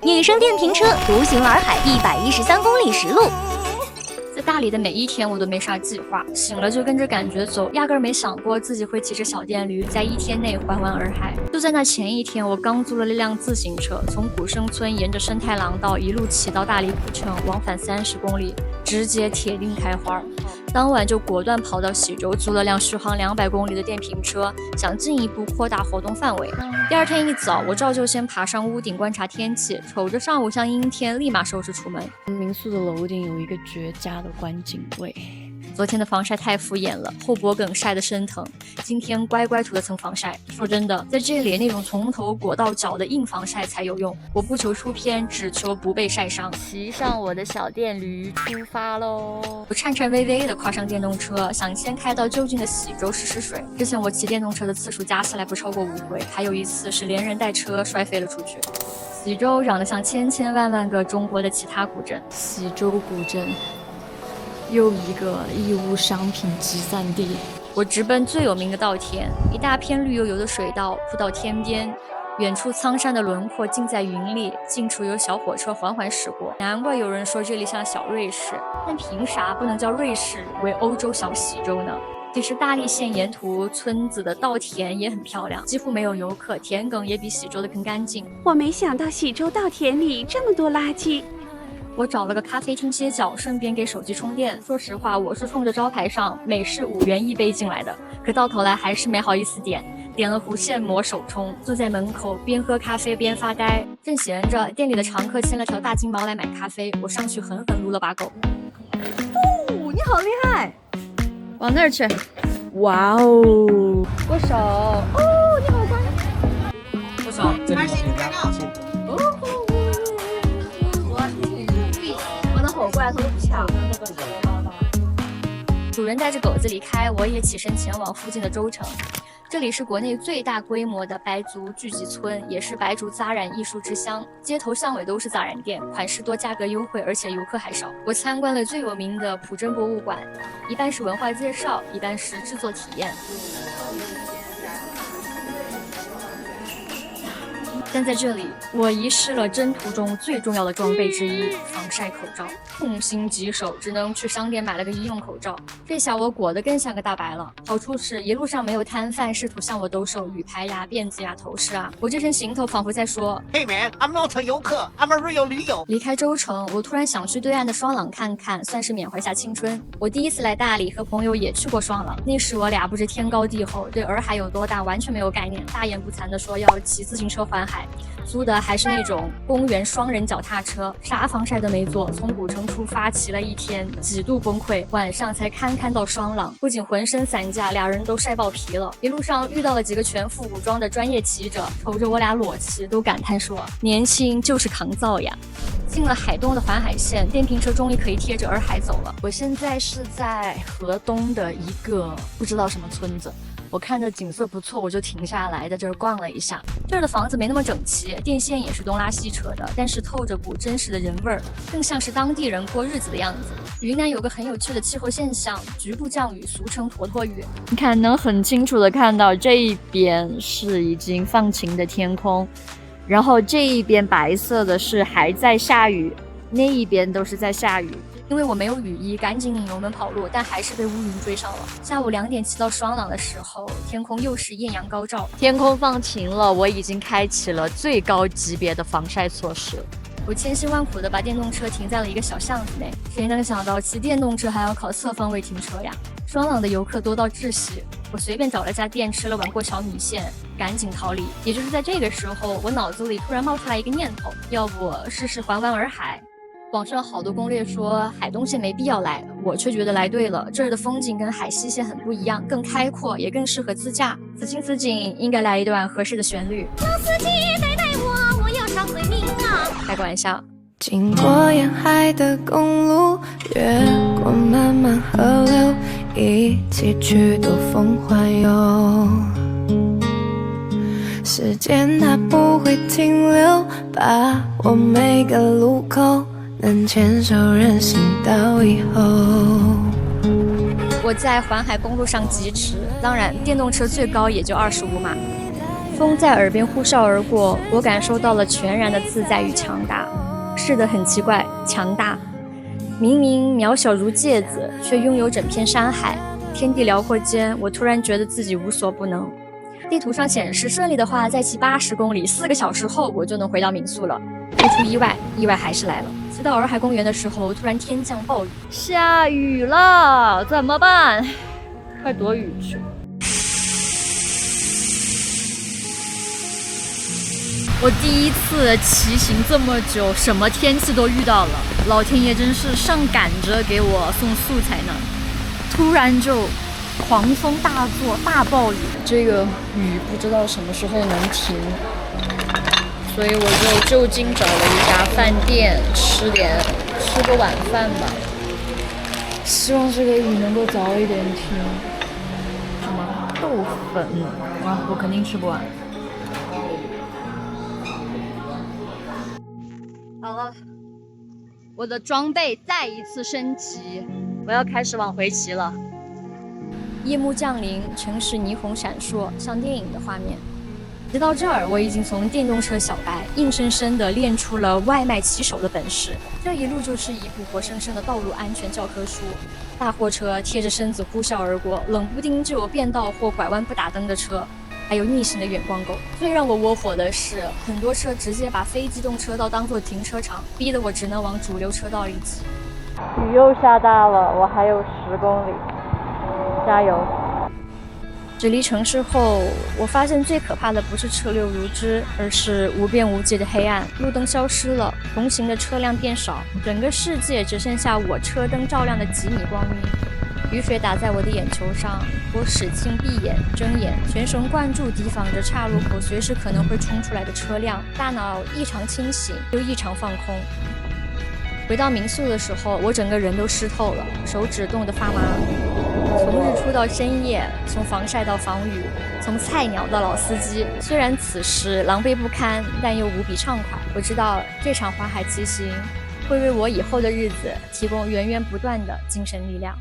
女生电瓶车独行洱海113公里实路。在大理的每一天我都没啥计划，醒了就跟着感觉走，压根儿没想过自己会骑着小电驴在1天内环完洱海。就在那前一天，我刚租了一辆自行车，从古生村沿着生态廊道一路骑到大理古城，往返30公里，直接铁定开花。当晚就果断跑到喜洲，租了辆续航200公里的电瓶车，想进一步扩大活动范围。第二天一早，我照旧先爬上屋顶观察天气，瞅着上午像阴天，立马收拾出门。民宿的楼顶有一个绝佳的观景位。昨天的防晒太敷衍了，后脖梗晒得生疼。今天乖乖涂了层防晒。说真的，在这里那种从头裹到脚的硬防晒才有用。我不求出片，只求不被晒伤。骑上我的小电驴出发喽！我颤颤巍巍地跨上电动车，想先开到就近的喜洲试试水。之前我骑电动车的次数加起来不超过5回，还有一次是连人带车摔飞了出去。喜洲长得像千千万万个中国的其他古镇。喜洲古镇。又一个义乌商品集散地。我直奔最有名的稻田，一大片绿油油的水道铺到天边，远处苍山的轮廓尽在云里，近处有小火车缓缓驶过。难怪有人说这里像小瑞士，但凭啥不能叫瑞士为欧洲小喜洲呢？其实大荔县沿途村子的稻田也很漂亮，几乎没有游客，田埂也比喜洲的更干净。我没想到喜洲稻田里这么多垃圾。我找了个咖啡厅歇脚，顺便给手机充电。说实话，我是冲着招牌上美式5元1杯进来的，可到头来还是没好意思点了弧线膜手冲，坐在门口边喝咖啡边发呆。正闲着，店里的常客牵了条大金毛来买咖啡，我上去狠狠撸了把狗。你好厉害！往那儿去。哇哦！握手。哦，你好乖。握手。这里是你家发现。狗过来，它都不抢。主人带着狗子离开，我也起身前往附近的州城。这里是国内最大规模的白族聚集村，也是白族扎染艺术之乡。街头巷尾都是扎染店，款式多，价格优惠，而且游客还少。我参观了最有名的普真博物馆，一半是文化介绍，一半是制作体验。但在这里，我遗失了征途中最重要的装备之一——防晒口罩。痛心疾首，只能去商店买了个医用口罩。这下我裹得更像个大白了。好处是一路上没有摊贩试图向我兜售雨牌呀、辫子呀、头饰啊。我这身行头仿佛在说 ：“Hey man, I'm not a 游客 ，I'm a real 驴友。”离开州城，我突然想去对岸的双廊看看，算是缅怀下青春。我第一次来大理，和朋友也去过双廊。那时我俩不知天高地厚，对洱海有多大完全没有概念，大言不惭地说要骑自行车环海。租的还是那种公园双人脚踏车，啥防晒都没做，从古城出发骑了1天，几度崩溃，晚上才堪到双廊。不仅浑身散架，俩人都晒爆皮了。一路上遇到了几个全副武装的专业骑者，瞅着我俩裸骑，都感叹说：“年轻就是抗造呀！”进了海东的环海线，电瓶车终于可以贴着洱海走了。我现在是在河东的一个不知道什么村子。我看着景色不错，我就停下来在这儿逛了一下。这儿的房子没那么整齐，电线也是东拉西扯的，但是透着股真实的人味儿，更像是当地人过日子的样子。云南有个很有趣的气候现象，局部降雨，俗称坨坨雨。你看，能很清楚的看到这一边是已经放晴的天空，然后这一边白色的是还在下雨，那一边都是在下雨。因为我没有雨衣，赶紧拧油门跑路，但还是被乌云追上了。下午2点骑到双廊的时候，天空又是艳阳高照，天空放晴了，我已经开启了最高级别的防晒措施。我千辛万苦地把电动车停在了一个小巷子内，谁能想到骑电动车还要考侧方位停车呀？双廊的游客多到窒息，我随便找了家店吃了碗过桥米线，赶紧逃离。也就是在这个时候，我脑子里突然冒出来一个念头，要不试试环湾洱海。网上好多攻略说海东县没必要来，我却觉得来对了。这儿的风景跟海西县很不一样，更开阔，也更适合自驾。此情此景，应该来一段合适的旋律。老司机带我，我要上回民啊！开个玩笑。经过沿海的公路，越过漫漫河流，一起去兜风环游。时间它不会停留，把握每个路口。能牵手人行道以后。我在环海公路上疾驰，当然电动车最高也就25码。风在耳边呼啸而过，我感受到了全然的自在与强大。是的，很奇怪，强大。明明渺小如芥子，却拥有整片山海。天地辽阔间，我突然觉得自己无所不能。地图上显示，顺利的话，再骑80公里，4个小时后我就能回到民宿了。不出意外，意外还是来了。骑到洱海公园的时候，突然天降暴雨，下雨了，怎么办？快躲雨去。我第一次骑行这么久，什么天气都遇到了，老天爷真是上赶着给我送素材呢。突然就狂风大作，大暴雨，这个雨不知道什么时候能停，所以我就近找了一家饭店吃个晚饭吧。希望这个雨能够早一点停。什么豆粉啊，我肯定吃不完。好了，我的装备再一次升级，我要开始往回骑了。夜幕降临，城市霓虹闪烁，像电影的画面。直到这儿，我已经从电动车小白硬生生地练出了外卖骑手的本事。这一路就是一部活生生的道路安全教科书。大货车贴着身子呼啸而过，冷不丁就有变道或拐弯不打灯的车，还有逆行的远光狗。最让我窝火的是，很多车直接把非机动车道当作停车场，逼得我只能往主流车道里挤。雨又下大了，我还有10公里，加油！驶离城市后，我发现最可怕的不是车流如织，而是无边无际的黑暗。路灯消失了，同行的车辆变少，整个世界只剩下我车灯照亮的几米光晕。雨水打在我的眼球上，我使劲闭眼睁眼，全神贯注提防着岔路口随时可能会冲出来的车辆，大脑异常清醒又异常放空。回到民宿的时候，我整个人都湿透了，手指冻得发麻。从日出到深夜，从防晒到防雨，从菜鸟到老司机，虽然此时狼狈不堪，但又无比畅快。我知道这场环海骑行会为我以后的日子提供源源不断的精神力量。